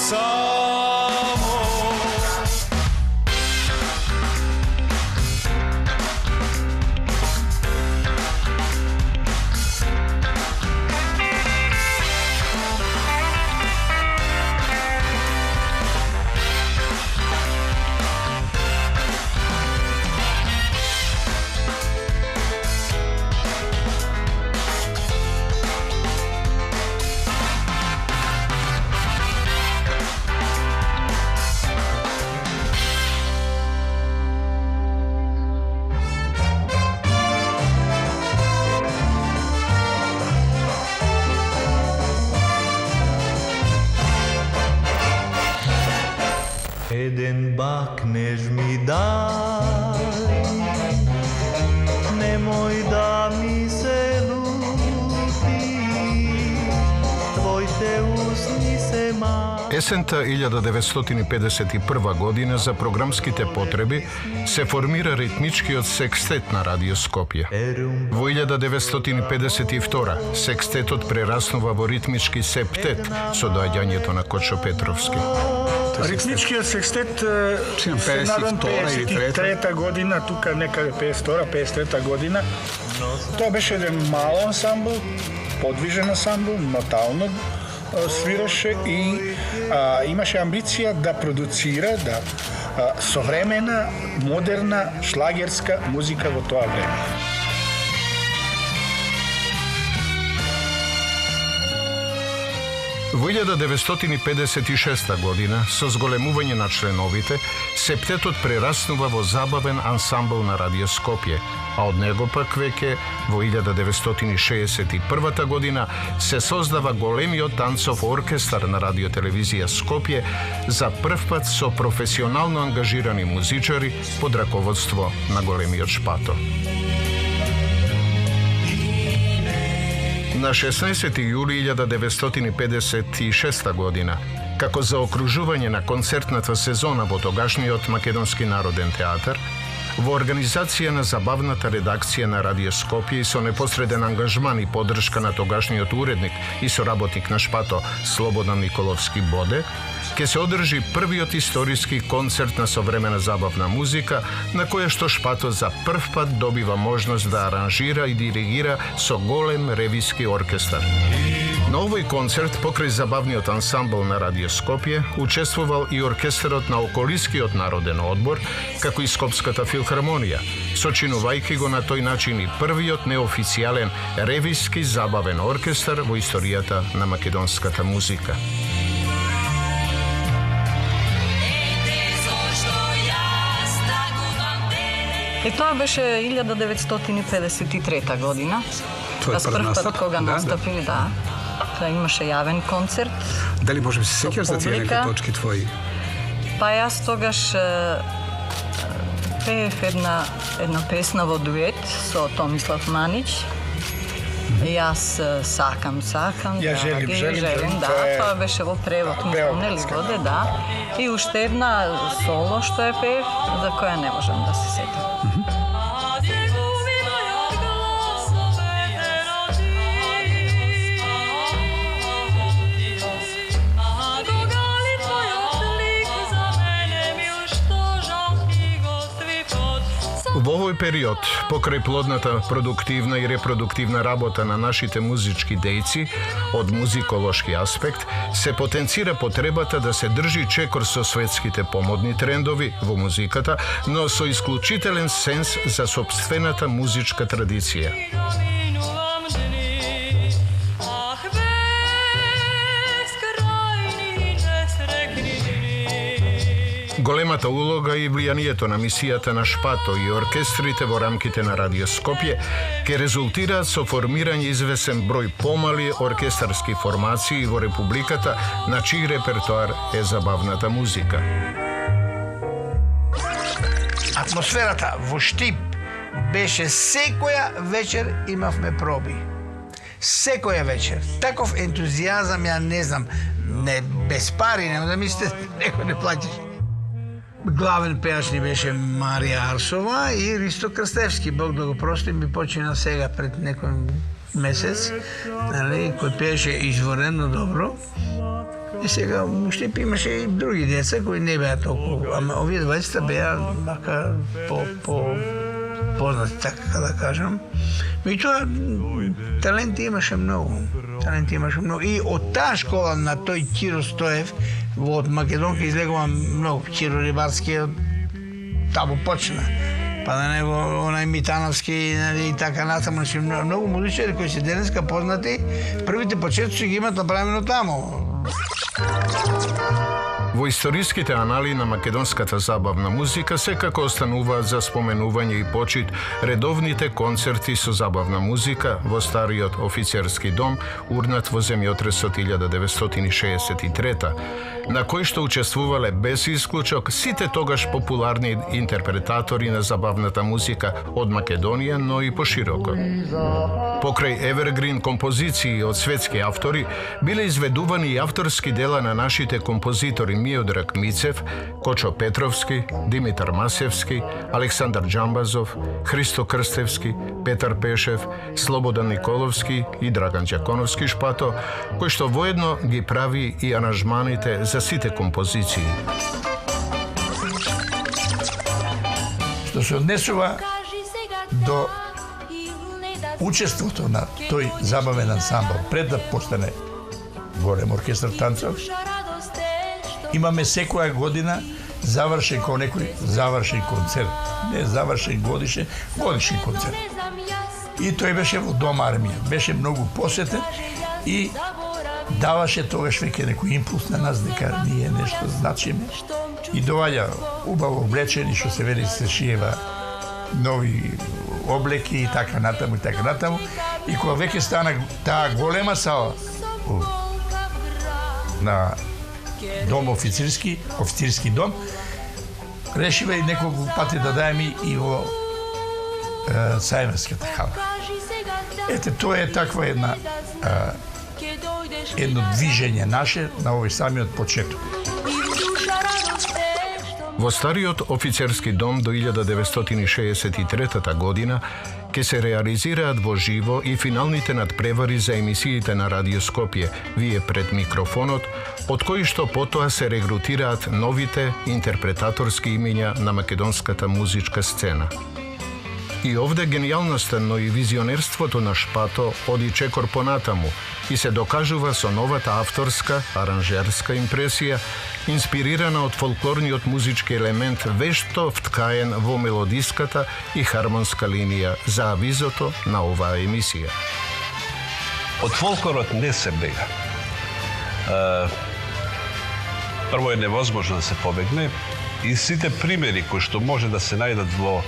samo. Jeden bakneš mi daj, nemoj da mi se luti, tvoj te usni se maj. Есента 1951 година за програмските потреби се формира ритмичкиот секстет на Радио Скопје. Во 1952 секстетот прераснува во ритмички септет со доаѓањето на Кочо Петровски. Ритмичкиот секстет се надам 53 година, тука некаде 52-53 година. Тоа беше еден мал ансамбл, подвижен ансамбл, нотално свираше и имаше амбиција да продуцира современа, модерна, шлагерска музика во тоа време. Во 1956 година, со зголемување на членовите, септетот прераснува во забавен ансамбл на Радио Скопје, а од него пак веќе во 1961 година се создава големиот танцов оркестар на Радио Телевизија Скопје, за прв пат со професионално ангажирани музичари под раководство на големиот Шпато. На 16 јули 1956 година, како заокружување на концертната сезона во тогашниот Македонски народен театар, во организација на забавната редакција на Радио Скопје и со непосреден ангажман и поддршка на тогашниот уредник и соработник на Шпато Слободан Николовски Боде, ќе се одржи првиот историски концерт на современа забавна музика, на која што Шпато за прв пат добива можност да аранжира и диригира со голем ревиски оркестар. На овој концерт, покрај забавниот ансамбл на Радио Скопје, учествувал и оркестарот на Околискиот народен одбор, како и Скопската филхармонија, сочинувајќи го на тој начин и првиот неофицијален ревиски забавен оркестар во историјата на македонската музика. И тоа беше 1953 година. Тоа прв пат кога настапи, да. Тоа имаше јавен концерт. Дали можем се сеќаш за тие неки точки твои? Па јас тогаш пеев една песна во дует со Томислав Манич. Јас сакам, ја желим, да, тоа беше во превод, ми спомнели годе, да. И уште една соло што е пеев, за која не можам да се сетам. Во овој период, покрај плодната продуктивна и репродуктивна работа на нашите музички дејци, од музиколошки аспект, се потенцира потребата да се држи чекор со светските помодни трендови во музиката, но со исклучителен сенс за сопствената музичка традиција. Големата улога и влијанието на мисијата на Шпато и оркестрите во рамките на Радио Скопје ќе резултираат со формирање извесен број помали оркестарски формации во Републиката, на чиј репертоар е забавната музика. Атмосферата во Штип беше секоја вечер имавме проби. Секоја вечер. Таков ентузијазам ја не знам, не без пари, нема да мислите некој не плаќаш. Главен пејач ни беше Марија Арсова и Ристо Крстевски. Бог да го прости, ми почина сега пред некој месец, кој пееше изворено добро. И сега Штип имаше и други деца кои не беа толку, ама овие двајцата беа мака познати, така да кажам. Меѓутоа таленти имаше многу. И од таа школа на тој Киро Стоев од Македонка излегува многу. Киро Рибарски таму почна. Па на него онај Митановски и така натаму, многу музичари кои се денеска познати, првите почетоци ги имат направено таму. Во историските анали на македонската забавна музика секако остануваат за споменување и почит редовните концерти со забавна музика во стариот офицерски дом, урнат во земјотресот 1963, на кој што учествувале без исклучок сите тогаш популарни интерпретатори на забавната музика од Македонија, но и пошироко. Покрај евергрин композиции од светски автори, биле изведувани и авторски дела на нашите композитори Миодраг Мицев, Кочо Петровски, Димитар Масевски, Александар Джамбазов, Христо Крстевски, Петар Пешев, Слободан Николовски и Драган Ѓаконовски Шпато, кој што воедно ги прави и аранжманите за сите композиции. Што се однесува до учеството на тој забавен ансамбл пред да постане голем оркестар танцов, имаме секоја година завршен како некој завршен концерт, не завршен годишен концерт. И тој беше во Дом Армија, беше многу посетен и даваше тогаш веќе некој импулс на нас дека ние нешто значиме. И доаѓа убаво облечени, што се вели се шиева нови облеки и така натаму. И кога веќе стана таа голема сала на дом офицерски дом, решива и неколку пати да даеме и во Сајмерската хала. Ете, тоа е таква едно движење наше на овој самиот почеток. Во стариот офицерски дом до 1963 година ќе се реализираат во живо и финалните надпревари за емисиите на Радио Скопје, вие пред микрофонот, од кои што потоа се регрутираат новите интерпретаторски имиња на македонската музичка сцена. И овде генијалноста, но и визионерството на Шпато оди чекор понатаму и се докажува со новата авторска, аранжерска импресија, инспирирана од фолклорниот музички елемент вешто вткаен во мелодиската и хармонска линија за авизото на оваа емисија. Од фолклорот не се бега. Прво е невозможно да се побегне и сите примери кои што може да се најдат во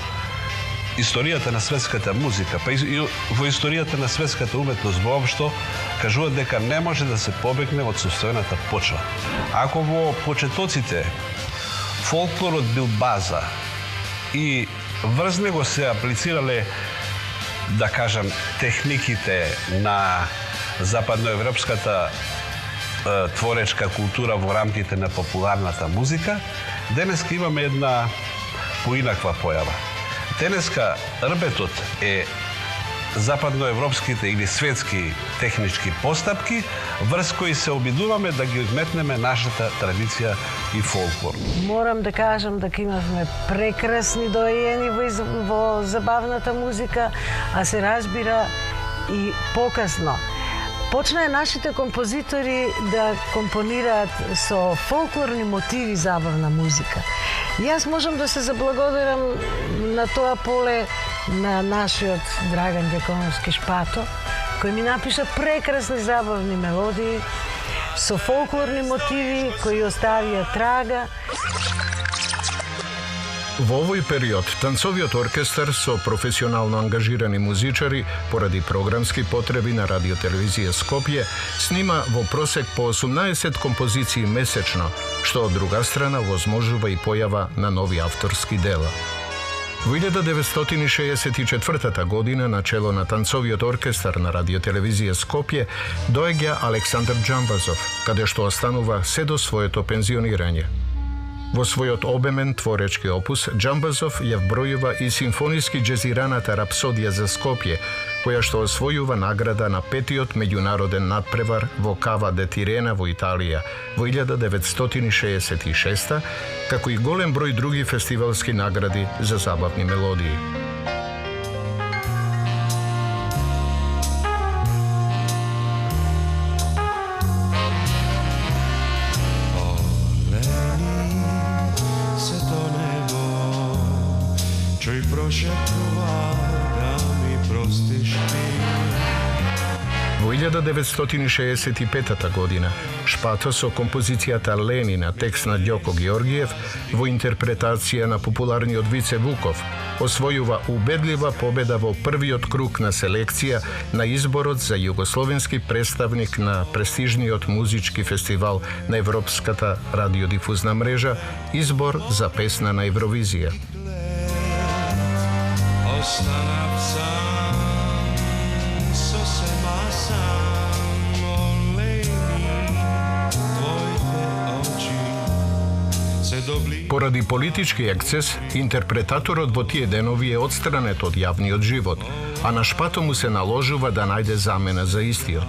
историјата на светската музика, па и во историјата на светската уметност воопшто, кажуваат дека не може да се побегне од сопствената почва. Ако во почетоците фолклорот бил база и врз него се аплицирале, да кажам, техниките на западноевропската творечка култура во рамките на популарната музика, денеска имаме една поинаква појава. Денеска рбетот е западноевропските или светски технички постапки, врз кои се обидуваме да ги одметнеме нашата традиција и фолклор. Морам да кажам дека имавме прекрасни доајени во забавната музика, а се разбира и покасно. Почнаа нашите композитори да компонираат со фолклорни мотиви забавна музика. И јас можам да се заблагодарам на тоа поле на нашиот Драган Ѓаконовски Шпато, кој ми напиша прекрасни забавни мелодии со фолклорни мотиви кои оставија трага. Во овој период, танцовиот оркестар со професионално ангажирани музичари поради програмски потреби на Радиотелевизија Скопје снима во просек по 18 композиции месечно, што од друга страна возможува и појава на нови авторски дела. Во 1964 година на чело на танцовиот оркестар на Радиотелевизија Скопје доаѓа Александар Джамбазов, каде што останува се до своето пензионирање. Во својот обемен творечки опус, Джамбазов ја вбројува и симфониски џезираната рапсодија за Скопје, која што освојува награда на 5-тиот меѓународен надпревар во Кава де Тирена во Италија во 1966, како и голем број други фестивалски награди за забавни мелодии. Во 1965 година, Шпато со композицијата Лени на текст на Ѓоко Георгиев во интерпретација на популарниот Вице Вуков освојува убедлива победа во првиот круг на селекција на изборот за југословенски представник на престижниот музички фестивал на Европската радиодифузна мрежа, избор за песна на Евровизија. Поради политички ексцес, интерпретаторот во тие денови е отстранет од јавниот живот, а на Шпато му се наложува да најде замена за истиот.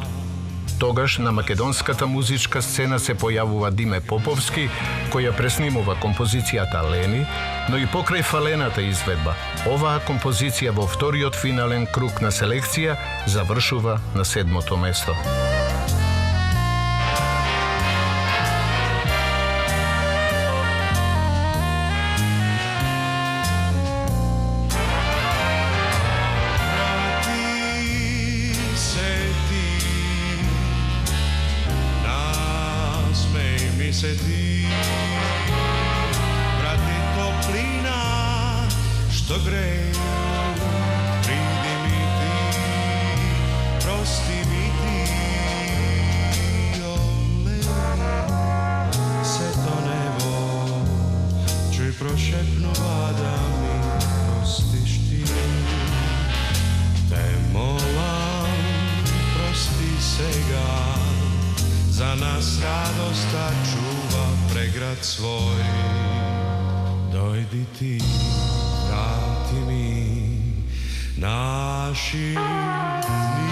Тогаш на македонската музичка сцена се појавува Диме Поповски, која преснимува композицијата Лени, но и покрај фалената изведба, оваа композиција во вториот финален круг на селекција завршува на 7-то место. Za nas radosta čuva pregrad svoj. Dojdi ti, vrati mi naši dni.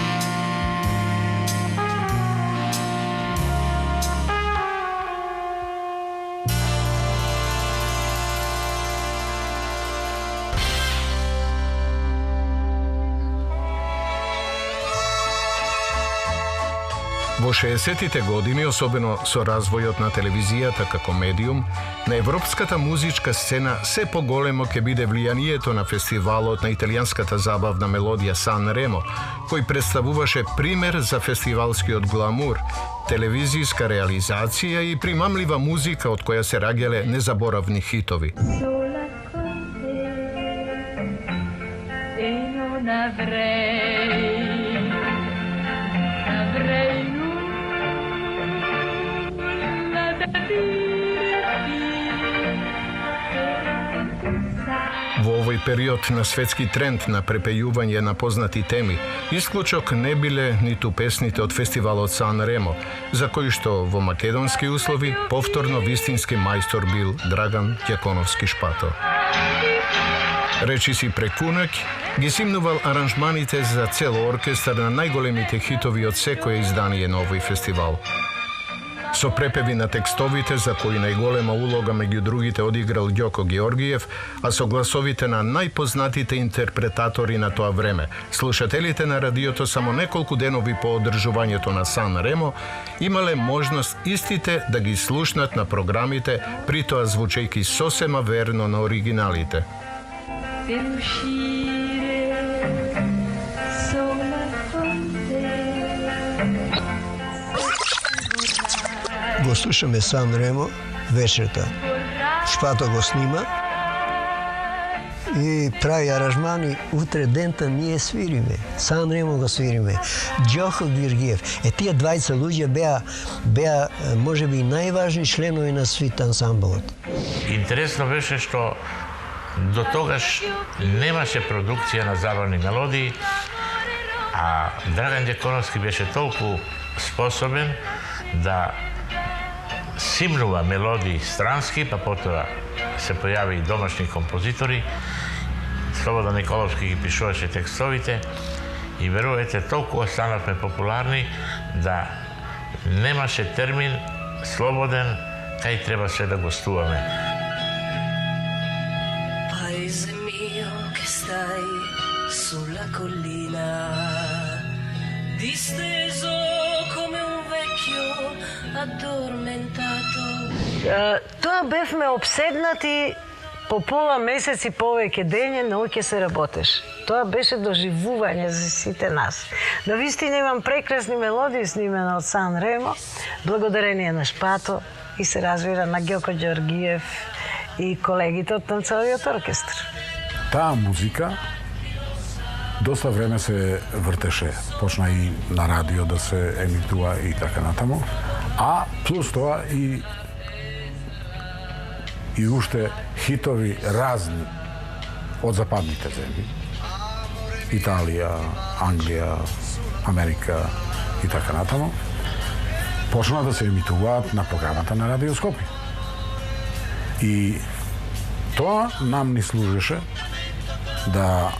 Во 60-тите години, особено со развојот на телевизијата како медиум, на европската музичка сцена се поголемо ќе биде влијанието на фестивалот на италијанската забавна мелодија Сан Ремо, кој представуваше пример за фестивалскиот гламур, телевизијска реализација и примамлива музика од која се раѓале незаборавни хитови. Во овој период на светски тренд на препејување на познати теми, исклучок не биле ниту песните од фестивалот Сан Ремо, за кои што во македонски услови повторно вистински мајстор бил Драган Ѓаконовски Шпато. Речиси Прекунак ги симнувал аранжманите за цел оркестар на најголемите хитови од секое издание на овој фестивал. Со препеви на текстовите за кои најголема улога меѓу другите одиграл Ѓоко Георгиев, а со гласовите на најпознатите интерпретатори на тоа време, слушателите на радиото само неколку денови по одржувањето на Сан Ремо имале можност истите да ги слушнат на програмите, при тоа звучејќи сосема верно на оригиналите. Го слушаме Сан Ремо вечерта. Шпато го снима и прави аранжмани. Утре дента ние свириме. Сан Ремо го свириме. Ѓоко Георгиев. Тие двајца луѓе беа можеби најважни членови на свит ансамблот. Интересно беше што до тогаш немаше продукција на забавни мелодии, а Драган Ѓаконовски беше толку способен да симнува мелодии странски, па потоа се појави и домашни композитори. Слободан Николовски ги пишуваше текстовите и верувате, толку останавме популарни да немаше термин слободен кај требаше да гостуваме. Paese mio che stai sulla collina, disteso come un vecchio addormentato. Тоа бевме обседнати по пола месец и повеќе дење, ноќе се работеше. Тоа беше доживување за сите нас. Навистина имам прекрасни мелодии снимена од Сан Ремо, благодарение на Шпато и се разбира на Ѓоко Ѓоргиев и колегите од танцовиот оркестар. Таа музика доста време се вртеше. Почна и на радио да се емитува и така натаму. А плюс тоа и уште хитови разни од западните земји. Италија, Англија, Америка и така натаму. Почна да се емитуваат на програмата на Радио Скопје. И тоа нам ни служеше да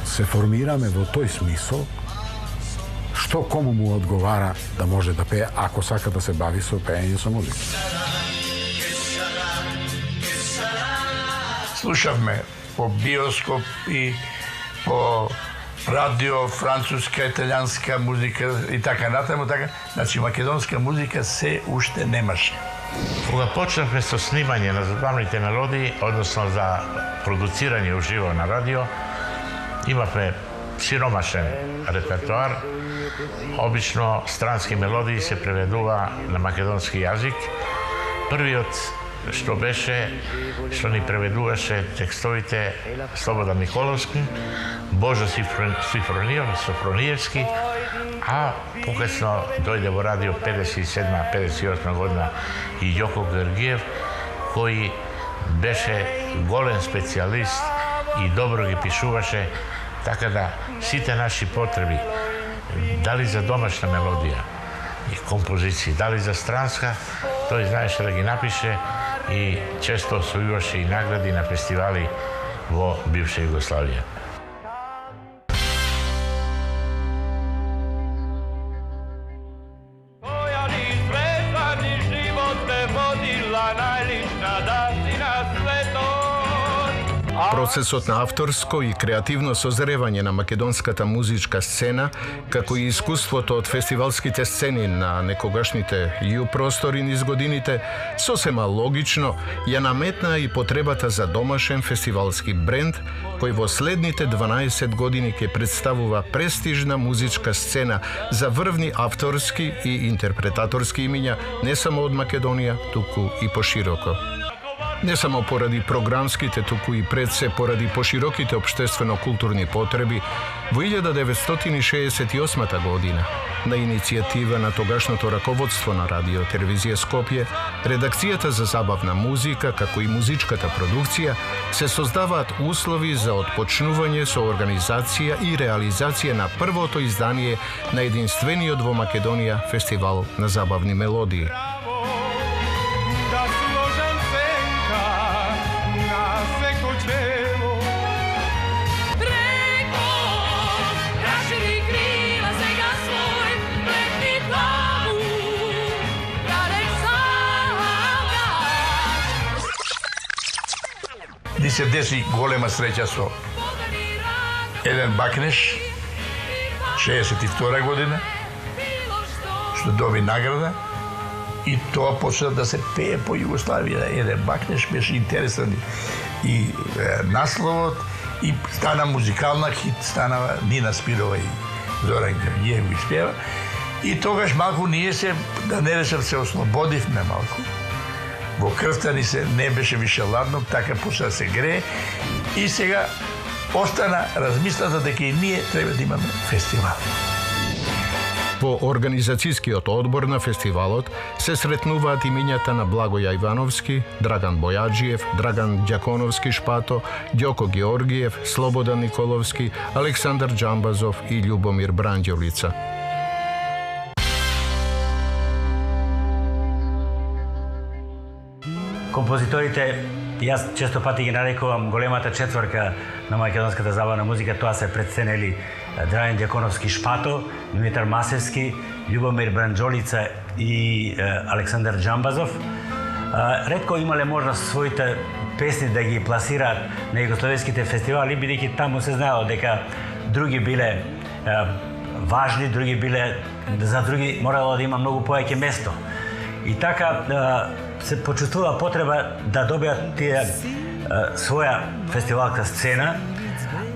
се формираме во тој смисол што кому му одговара да може да пее, ако сака да се бави со пеење со музика. Слушавме по биоскоп и по радио, француска, италијанска музика и така натаму, така. Значи, македонска музика се уште немаше. Кога почнавме со снимање на забавните мелодии, односно за продуцирање уживо на радио, имавме сиромашен репертоар. Обично странски мелодии се преведува на македонски јазик. Првиот што беше, што ни преведуваше текстовите Слободан Николовски, Божо Софрониевски, а покасно дојде во радио 57-58 година и Ѓоко Ѓоргиев, кој беше голем специјалист и добро ги пишуваше, така да сите наши потреби, дали за домашна мелодија и композиции, дали за странска, тој знаеше да ги напише и често освојуваше и награди на фестивали во бивша Југославија. Процесот на авторско и креативно созревање на македонската музичка сцена, како и искуството од фестивалските сцени на некогашните ју простори низ годините, сосема логично ја наметна и потребата за домашен фестивалски бренд, кој во следните 12 години ќе представува престижна музичка сцена за врвни авторски и интерпретаторски имиња не само од Македонија, туку и пошироко. Не само поради програмските, туку и пред се поради пошироките општествено-културни потреби, во 1968 година, на иницијатива на тогашното раководство на Радио Телевизија Скопје, редакцијата за забавна музика, како и музичката продукција, се создаваат услови за отпочнување со организација и реализација на првото издание на единствениот во Македонија фестивал на забавни мелодии. Ни се деси голема среќа со Елен Бакнеш, 62 година, што доби награда и тоа почна да се пее по Југославија. Елен Бакнеш беше интересен и насловот и стана музикална хит, стана Нина Спирова и Зоран Ѓоргиев ги спева. И тогаш малку ние се, да не речам, се ослободивме малку. Во крвта ни се не беше више ладно, така почна да се грее и сега остана размислата дека и ние треба да имаме фестивал. Во организацијскиот одбор на фестивалот се сретнуваат имињата на Благоја Ивановски, Драган Бојаджиев, Драган Ѓаконовски Шпато, Ѓоко Ѓоргиев, Слободан Николовски, Александар Џамбазов и Љубомир Бранđелица. Композиторите Јас често пати ги нарекувам големата четворка на македонската забавна музика. Тоа се представени Драјан Дјаконовски Шпато, Димитар Масевски, Љубомир Бранџолица и Александар Џамбазов. Ретко имале можност своите песни да ги пласираат на југословенските фестивали, бидејќи таму се знаело дека други биле важни, други биле, за други морало да има многу повеќе место. И така се почувствува потреба да добијат тие своја фестивалска сцена,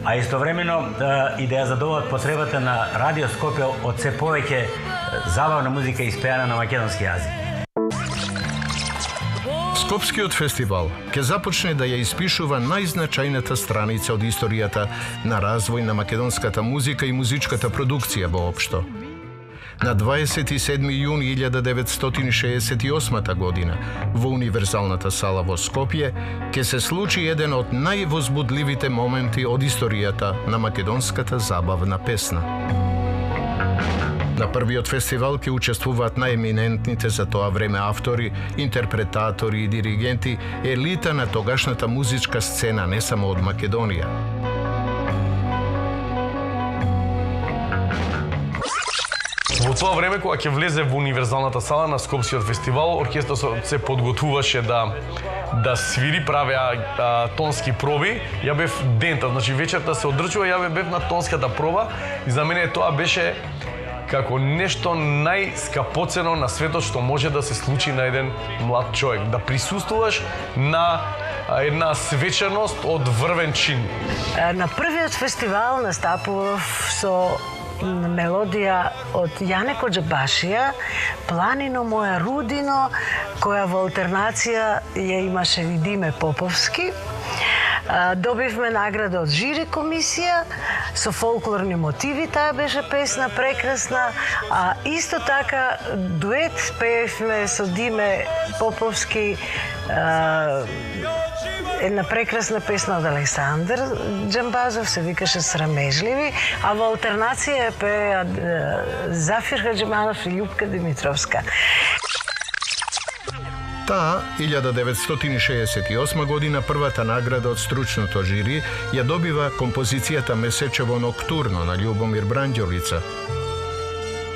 а истовремено и да ја задоволат потребата на Радио Скопје од се повеќе забавна музика испеана на македонски јазик. Скопскиот фестивал ќе започне да ја испишува најзначајната страница од историјата на развој на македонската музика и музичката продукција воопшто. На 27. јуни 1968 година во Универзалната сала во Скопје ќе се случи еден од највозбудливите моменти од историјата на македонската забавна песна. На првиот фестивал ќе учествуваат најеминентните за тоа време автори, интерпретатори и диригенти, елита на тогашната музичка сцена не само од Македонија. Во тоа време кога ќе влезе во Универзалната сала на Скопскиот фестивал, оркестрот се подготвуваше да свири, правеа тонски проби. Ја бев дента, значи вечерта се одржува, ја бев на тонската проба и за мене тоа беше како нешто најскапоцено на светот што може да се случи на еден млад човек, да присуствуваш на една свеченост од врвен чин. На првиот фестивал настапував со мелодија од Јане Коџабашија, Планино моја Рудино, која во алтернација ја имаше и Диме Поповски. Добивме награда од жири комисија со фолклорни мотиви, таа беше песна прекрасна, а исто така дует пеевме со Диме Поповски една прекрасна песна од Александар Џамбазов, се викаше Срамежливи, а во алтернација пеа Зафир Хаџиманов и Љупка Димитровска. Таа, 1968 година, првата награда од стручното жири ја добива композицијата Месечево ноктурно на Љубомир Бранџолица.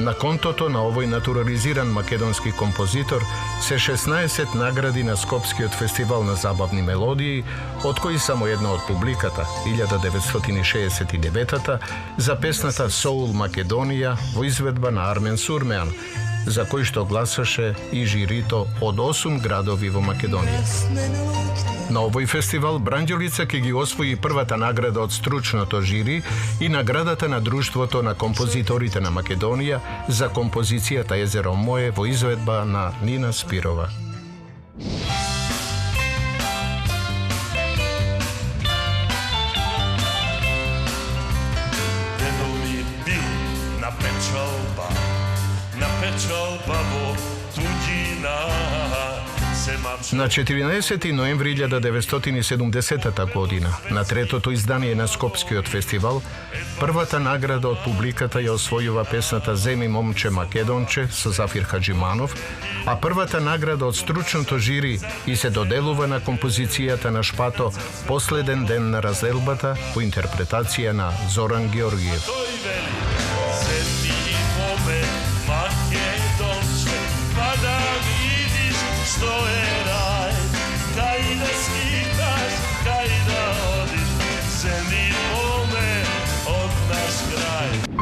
На контото на овој натурализиран македонски композитор се 16 награди на Скопскиот фестивал на забавни мелодии, од кои само една од публиката, 1969-та, за песната Соул Македонија во изведба на Армен Сурмеан, за кој што гласаше и жирито од 8 градови во Македонија. На овој фестивал Бранџолица ќе ги освои првата награда од стручното жири и наградата на Друштвото на композиторите на Македонија за композицијата Езеро мое во изведба на Нина Спирова. На 14 ноември 1970 година, на третото издание на Скопскиот фестивал, првата награда од публиката ја освојува песната Земи момче Македонче со Зафир Хаџиманов, а првата награда од стручното жири и се доделува на композицијата на Шпато Последен ден на разделбата по интерпретација на Зоран Георгиев.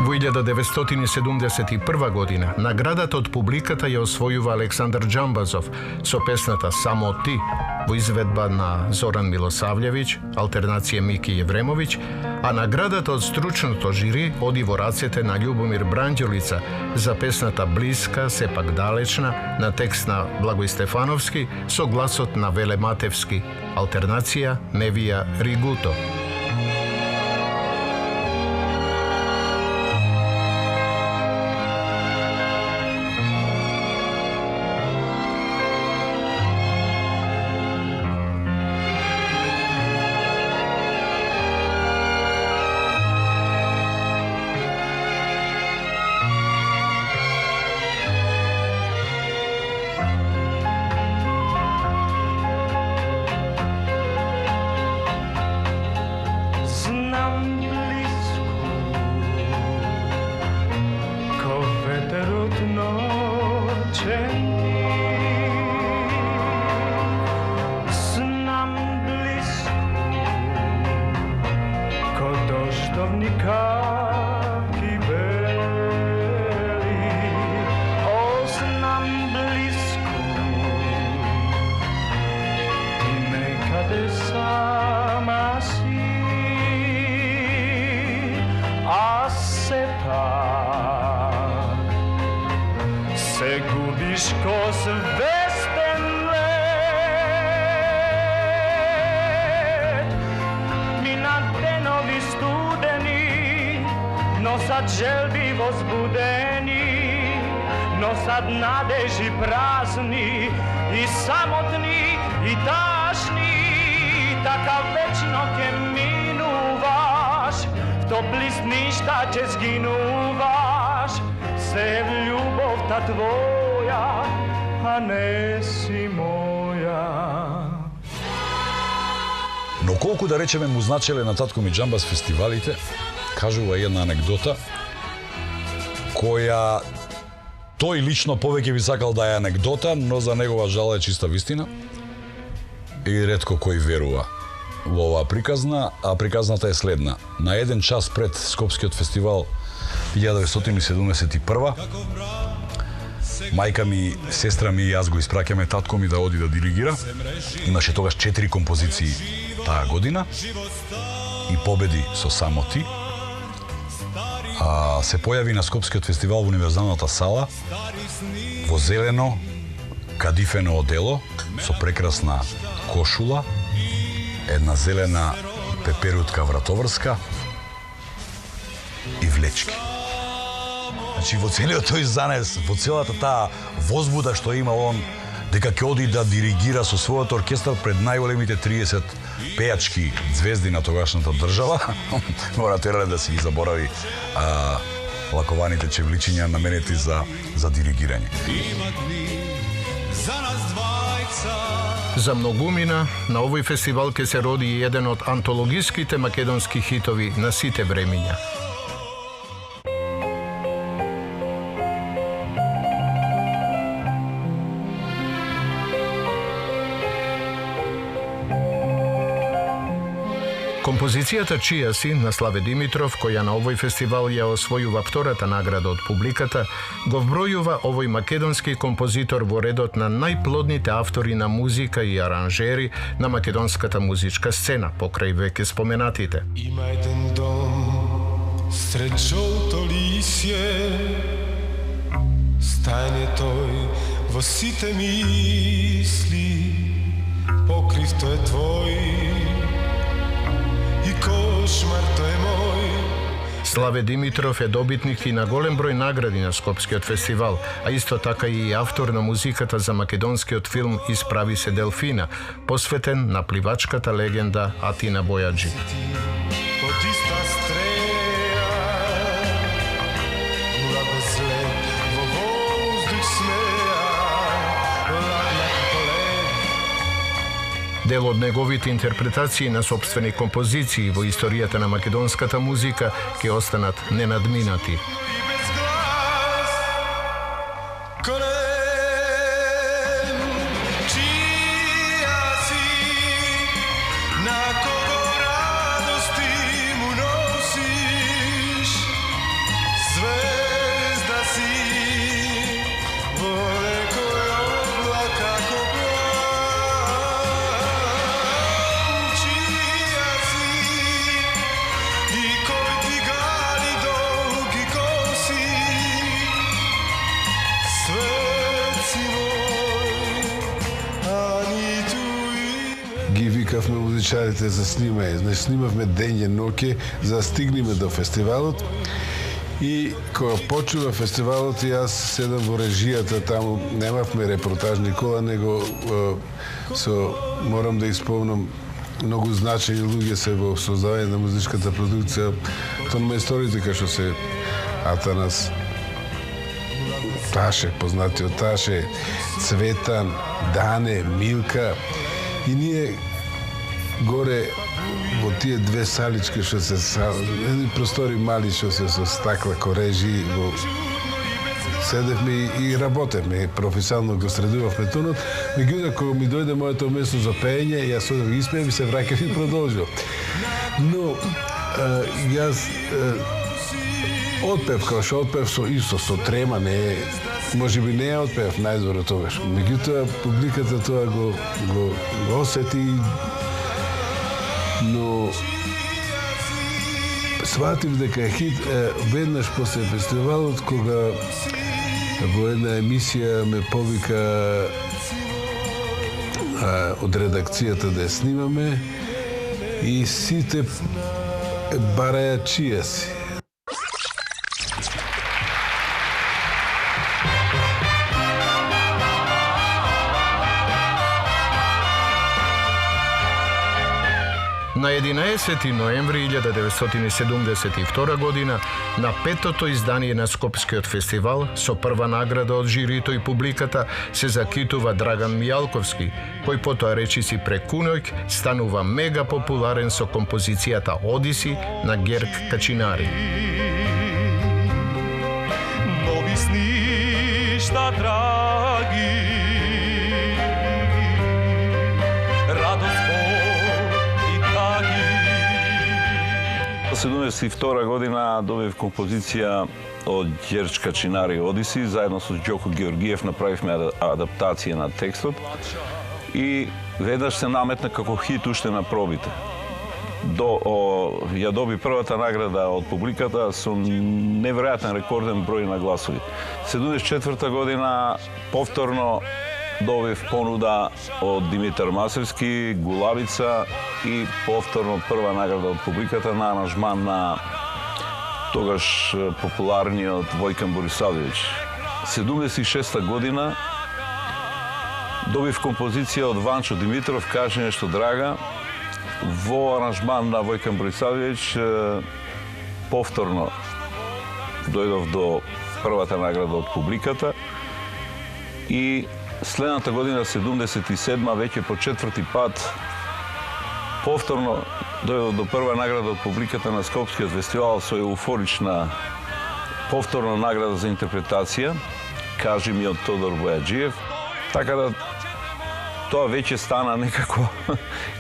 Во 1971 година наградата од публиката ја освојува Александар Џамбазов со песната Само ти во изведба на Зоран Милосављевиќ, алтернација Мики Јевремовиќ, а наградата од стручното жири оди во рацете на Љубомир Бранџолица за песната Блиска, сепак далечна, на текст на Благој Стефановски со гласот на Веле Матевски, алтернација Невија Ригуто. свестен лед. Минат денови студени, носат желби возбудени, носат надежи празни и самотни и ташни. Така вечно ке минуваш, в топли сништа ќе сгинуваш. Се в љубовта твоја, а не си моја. Но колку да речеме му значеле на татко ми џамбас фестивалите, кажува една анегдота која тој лично повеќе би сакал да е анегдота, но за негова жал е чиста вистина. И ретко кој верува во оваа приказна, а приказната е следна. На еден час пред Скопскиот фестивал 1971, мајка ми, сестра ми и јас го испраќаме татко ми да оди да диригира. Имаше тогаш 4 композиции таа година и победи со Само ти. Се појави на Скопскиот фестивал во Универзалната сала во зелено кадифено одело со прекрасна кошула, една зелена пеперутка вратоврска и влечки. Значи, во целиот тој занес, во целата таа возбуда што има он, дека ќе оди да диригира со својот оркестар пред најголемите 30 пејачки звезди на тогашната држава, мора терале да си ги заборави лакованите чевличиња наменети за диригирање. За многумина, на овој фестивал ќе се роди еден од антологиските македонски хитови на сите времиња. Композицијата Чија си на Славе Димитров, која на овој фестивал ја освојува втората награда од публиката, го вбројува овој македонски композитор во редот на најплодните автори на музика и аранжери на македонската музичка сцена, покрај веќе споменатите. Има еден дом, сред жолто лисје, стајне тој во сите мисли, покрив тој е твој, и кошмар тој е мој. Славе Димитров е добитник и на голем број награди на Скопскиот фестивал, а исто така и автор на музиката за македонскиот филм Исправи се Делфина, посветен на пливачката легенда Атина Бојаджи. Дел од неговите интерпретации на собствени композиции во историјата на македонската музика ќе останат ненадминати. Викавме музичарите за снимање. Значи, снимавме дење ноќе за да стигнеме до фестивалот. И кога почува фестивалот, јас седам во режијата, таму немавме репортажни кола, него морам да исполнам многу значајни луѓе се во создавање на музичката продукција. Тон мајсторите кај што се Атанас Таше, познатиот Таше, Цветан, Дане, Милка. И ние горе во тие две салички што се едни простори мали што се со стакла корежи, седевме и работевме, професионално го средувавме тонот. Меѓутоа кога ми дојде моето место за пеење, јас одев ги испеев и се враќав и продолжив. Но јас отпев како што отпев со трема, не можеби не ја отпев најдобро тогаш. Меѓутоа публиката тоа го осети. Но сватив дека е хит веднаш после фестивалот, кога во една емисија ме повика од редакцијата да ја снимаме и сите бараја чија си. На 11. ноември 1972 година, на петото издание на Скопскиот фестивал, со прва награда од жирито и публиката, се закитува Драган Мијалковски, кој потоа речиси прекуноќ станува мега популарен со композицијата Одиси на Герк Качинари. Нови сништа драги, радост 1972 година добив композиција од Герч Качинари Одиси, заедно со Џоко Георгиев направивме адаптација на текстот и веднаш се наметна како хит уште на пробите. Ја доби првата награда од публиката со неверојатен рекорден број на гласови. 1974 година повторно добив понуда од Димитар Масевски, Гулабица и повторно прва награда од публиката на аранжман на тогаш популарниот Војкан Борисавиевич. 1976 година добив композиција од Ванчо Димитров, Кажи нешто драга, во аранжман на Војкан Борисавиевич. Повторно дојдов до првата награда од публиката и следната година, 77-ма, веќе по четврти пат, повторно дојдов до прва награда од публиката на Скопскиот фестивал со еуфорична повторно награда за интерпретација, Кажи ми од Тодор Бојаджиев. Така да тоа веќе стана некако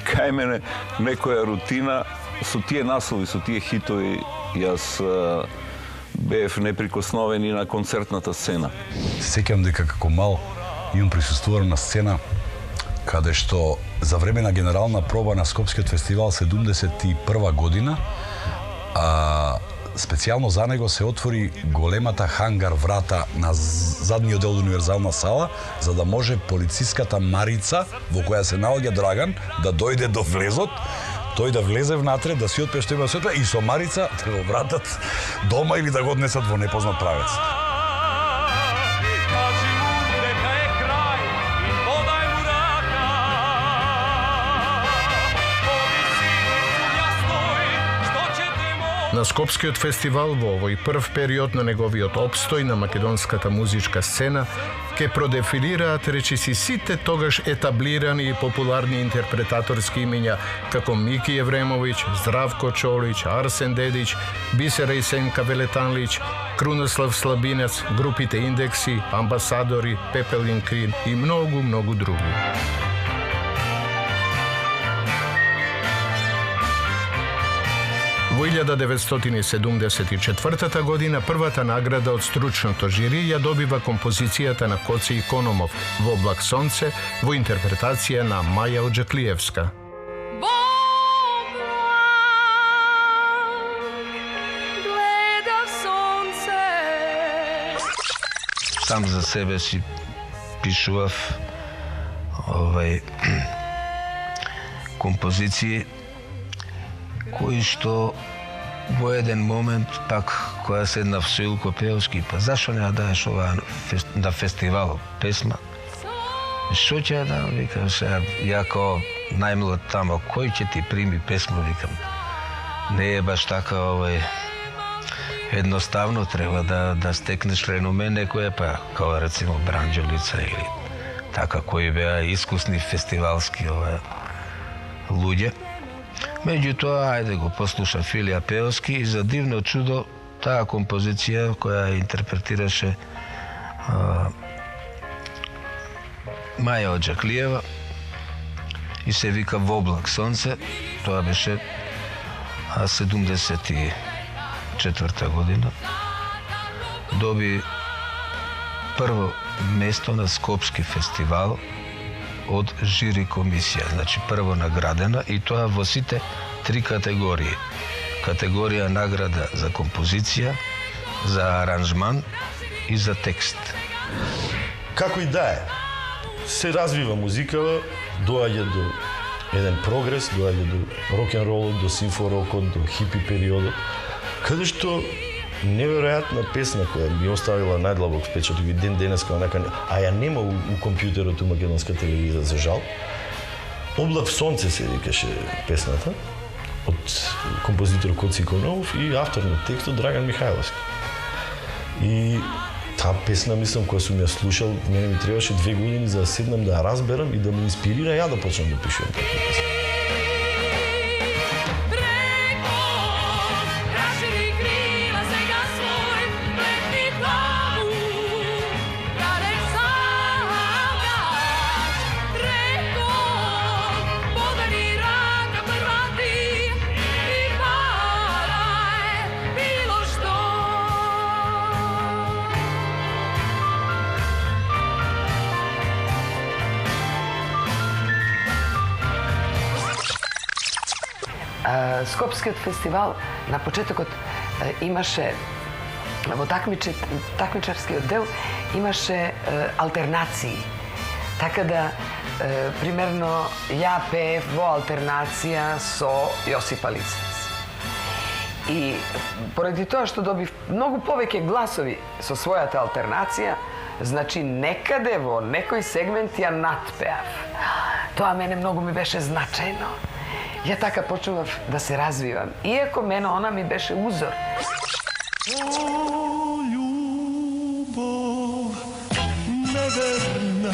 кај мене некоја рутина со тие наслови, со тие хитови. Јас бев неприкосновен и на концертната сцена. Сеќам дека како мал имам присуствуван на сцена каде што за време на генерална проба на Скопскиот фестивал 71 година, специјално за него се отвори големата хангар врата на задниот дел од универзална сала, за да може полициската Марица, во која се наоѓа Драган, да дојде до влезот, тој да влезе внатре, да си отпие што има светла и со Марица да го вратат дома или да го однесат во непознат правец. На Скопскиот фестивал во овој прв период на неговиот опстој на македонската музичка сцена ке продефилираат речиси сите тогаш етаблирани и популарни интерпретаторски имиња како Мики Евремовиќ, Здравко Чолич, Арсен Дедич, Бисера Исенка Велетанлич, Крунослав Слабинец, групите Индекси, Амбасадори, Пепелин Крин и многу други. Во 1974 година првата награда од стручното жири ја добива композицијата на Коце Икономов во Облак сонце во интерпретација на Маја Оджаклиевска. Сам за себе си пишував композиции кои што во еден момент пак која седнав со Илко Пеовски, па зашо не ја даеш ова на фестивал песма? Шо ќе ја дам, викам сега, ја као најмлад тамо, кој ќе ти прими песма, викам. Не е баш така едноставно, треба да стекнеш реноме некоја, па као рецимо Бранџолица или така, кои беа искусни фестивалски луѓе. Меѓутоа, ајде го послуша Филија Пеовски и за дивно чудо таа композиција која интерпретираше Маја Оджаклиева и се вика Во облак сонце, тоа беше 74 година. Доби прво место на Скопски фестивал од жири комисија, значи прво наградена и тоа во сите три категории. Категорија награда за композиција, за аранжман и за текст. Како и да е, се развива музикава, доаѓа до еден прогрес, доаѓа до рок-н-ролот, до симфорокот, до хипи периодот, каде што неверојатна песна која ми оставила најдлабок впечаток и ден денеска, а ја нема у компјутерот у македонска телевизија, за жал. Облак в сонце се викаше песната, од композитор Коци Икономов и автор на текстот Драган Михајловски. И таа песна, мислам, која сум ја слушал, мене ми требаше 2 години за да седнам да ја разберам и да ме инспирира ја да почнам да пишувам таква песна. Скопскиот фестивал на почетокот имаше во такмичарскиот дел имаше алтернации. Така да примерно ја пеев во алтернација со Јосипа Лисец. И поради тоа што добив многу повеќе гласови со својата алтернација, значи некаде во некој сегмент ја надпеав. Тоа мене многу ми беше значајно. Ја така почнував да се развивам, иако мене она ми беше узор. О, љубов неверна,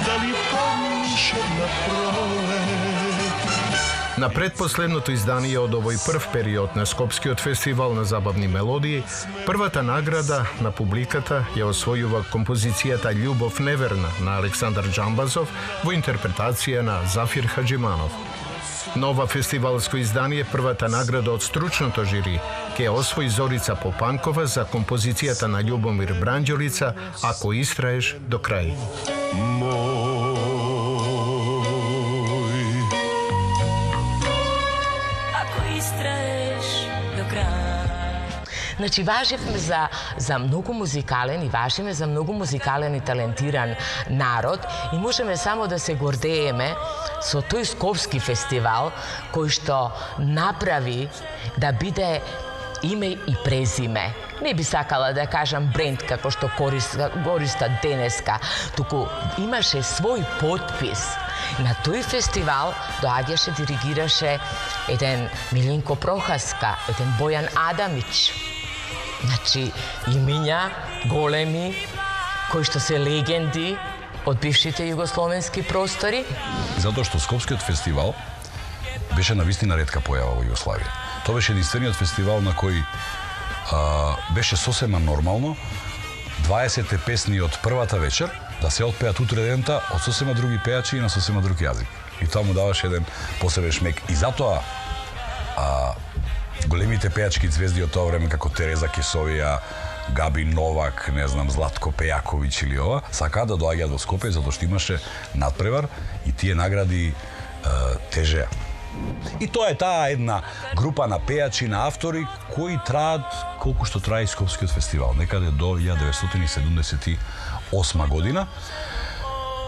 дали помниш една пролет? На предпоследното издание од овој прв период на Скопскиот фестивал на забавни мелодии, првата награда на публиката ја освојува композицијата Љубов неверна на Александар Џамбазов во интерпретација на Зафир Хаџиманов. Нова фестивалско издание, првата награда од стручното жири, ке освои Зорица Попанкова за композицијата на Љубомир Бранџолица Ако истраеш до крај. Ако истраеш до крај. Значи, важевме за многу музикален и важиме за многу музикален и талентиран народ и можеме само да се гордееме со тој Скопски фестивал кој што направи да биде име и презиме. Не би сакала да кажам бренд како што користа денеска, туку имаше свој потпис. На тој фестивал доаѓаше, диригираше еден Милинко Прохаска, еден Бојан Адамич. Значи, имиња големи, кои што се легенди од бившите југословенски простори. Затоа што Скопскиот фестивал беше навистина ретка појава во Југославија. Тоа беше единствениот фестивал на кој беше сосема нормално 20 песни од првата вечер да се отпеат утре дента од сосема други пејачи и на сосема друг јазик. И тоа му даваше еден посебен шмек. И затоа големите пејачки звезди од тоа време како Тереза Кесовија, Габи Новак, не знам, Златко Пејаковиќ или ова, сакаат да доаѓаат во Скопје затоа што имаше надпревар и тие награди тежеа. И тоа е таа една група на пејачи, на автори кои траат колку што трае и Скопскиот фестивал, некаде до 1978 година.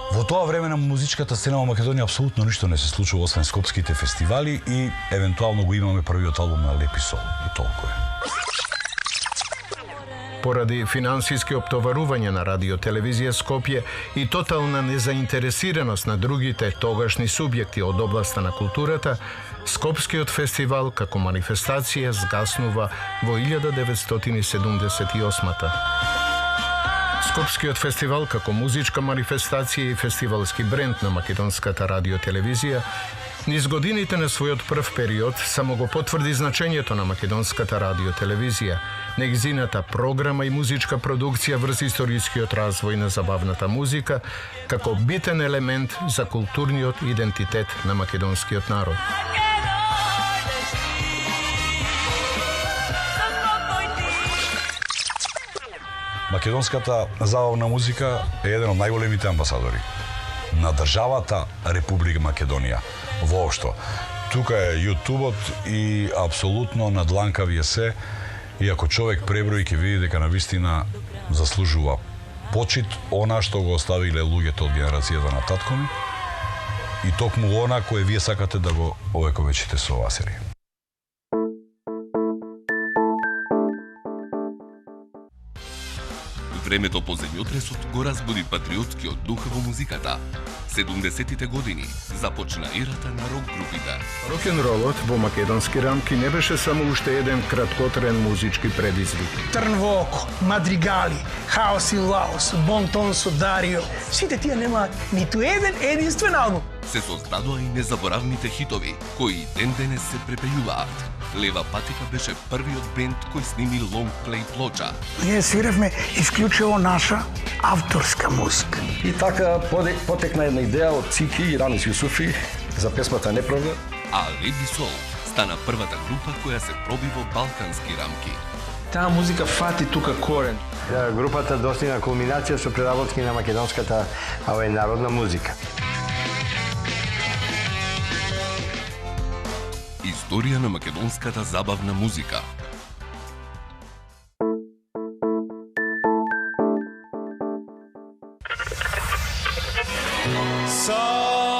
Во тоа време на музичката сцена во Македонија апсолутно ништо не се случува освен скопските фестивали и евентуално го имаме првиот албум на Лепи Сол и толку е. Поради финансиски оптоварување на радиотелевизија Скопје и тотална незаинтересираност на другите тогашни субјекти од областа на културата, Скопскиот фестивал како манифестација згаснува во 1978-та. Скопскиот фестивал како музичка манифестација и фестивалски бренд на македонската радиотелевизија низ годините на својот прв период само го потврди значењето на македонската радиотелевизија, нејзината програма и музичка продукција врз историскиот развој на забавната музика како битен елемент за културниот идентитет на македонскиот народ. Македонската забавна музика е еден од најголемите амбасадори на државата Република Македонија. Воопшто. Тука е јутубот и апсолутно надланкави е се, и ако човек преброи ќе види дека навистина заслужува почит она што го оставиле луѓето од генерацијата на татко ми и токму она кое вие сакате да го овековечите со оваа серија. Времето по земјотресот го разбуди патриотскиот дух во музиката. 70-тите години започна ерата на рок групите. Рок-н-ролот во македонски рамки не беше само уште еден краткотрен музички предизвик. Трн во око, мадригали, хаос и лаос, бонтон со Дарио. Сите тие немаат ниту еден единствен албум. Се создадоа и незаборавните хитови, кои ден денес се препејуваат. Лева Патика беше првиот бенд кој сними лонгплей плоча. Ние свиревме исклучиво наша авторска музика. И така потекна една идеја од Цики и Рамис Јусуфи за песмата Неправда. А Леби Сол стана првата група која се проби во балкански рамки. Таа музика фати тука корен. Групата достигна кулминација со преработки на македонската народна музика. Историја на македонската забавна музика. Sa